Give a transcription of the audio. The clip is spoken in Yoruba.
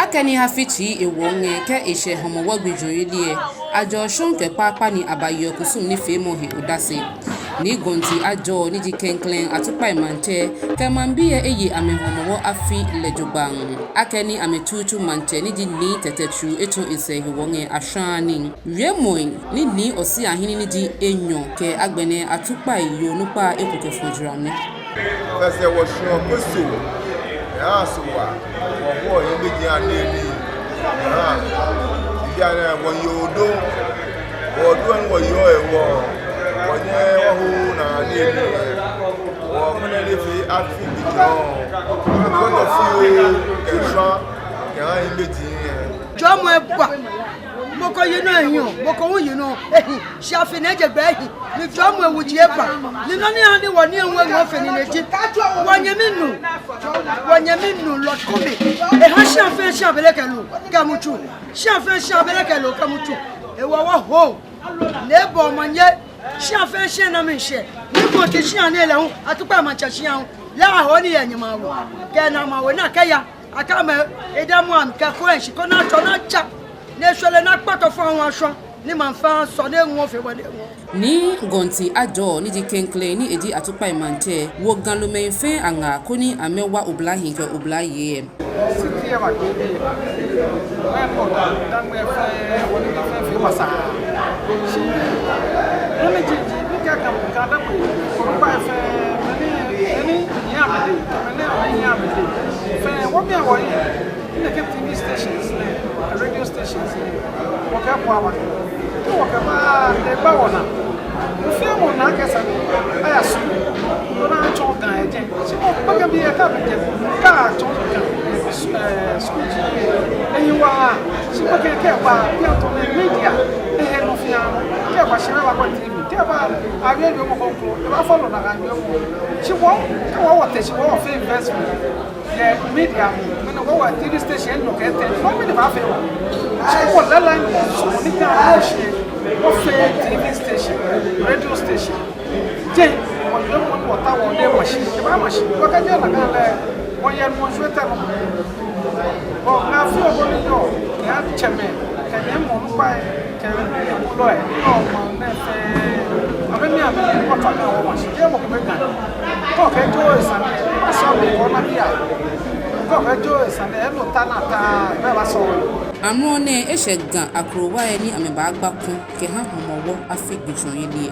akeni hafichi ewonge ke ishe Homowo gbijoyedie ajo shonke papa ni abayo kusum ni femo he odase ni gonti ajo ni jikenklen Atukpai mante ke mambie eyi ame Homowo afi lejobang akeni ametutu mante ni ni tetechu eto ise hewonge ashani wiemoin ni osi ahini ni di enyo ke agbene Atukpai yo nupa ekuke fujrane That's what she so boy you be aneli when you do or doing what you are when you na aneli or when you live at Moko moko she afineje gbe ni jomo ewuji epa ni nani ani woni enwe ngo feni neji wanyeminu lot kome e ha she afen she abelekelu kamuchu she afen she abelekelu kamuchu e wa ho nebo manye she afen she na mi she ni ko ti she ani ele hu Atukpai mancha she hu la ho ni yenyima wo ke na ma wo na kaya akama edamu am ka ko en shi ko na to na cha Neshwele na kpato fo awon aso ni manfa so na enwo fe wode ni gonti ajo ni jikenkle ni edi Atukpai mante wo gan lo menfe anga koni amewa oblahin ke oblaye siti ya wake wa mo Gadangme fe woni fe masa si ni ji ni ka Gadangme ko ba fe ni nyamade fe wo mi awo in the TV stations, radio stations, Wakawa, Wakama, the Bawana. The film on Nakasa, I assume, when I talk again, she won't be a cabinet, car, school, and you are, she will get care about the media, the head of Yam, care about Shirava TV, care about I read your uncle, I follow that. She won't go out, she won't investment. The media, when I go at TV station, look at it, no many have it. So, what the line of TV station, radio station. Jay, when you don't want to want their machine, the machine, look at your one year more sweater. Oh, now, if you're going to go, you have to check me. Can you move by? Can you move by? Oh, my nephew. I mean, I'm not talking about machine. You're not going to okay, Joyce, I saw me on my okay, Joyce, and the Emo Tanata, never saw. Amone eshegan akrowa eni amebagba kun ke ha Homowo afi gbijoyedie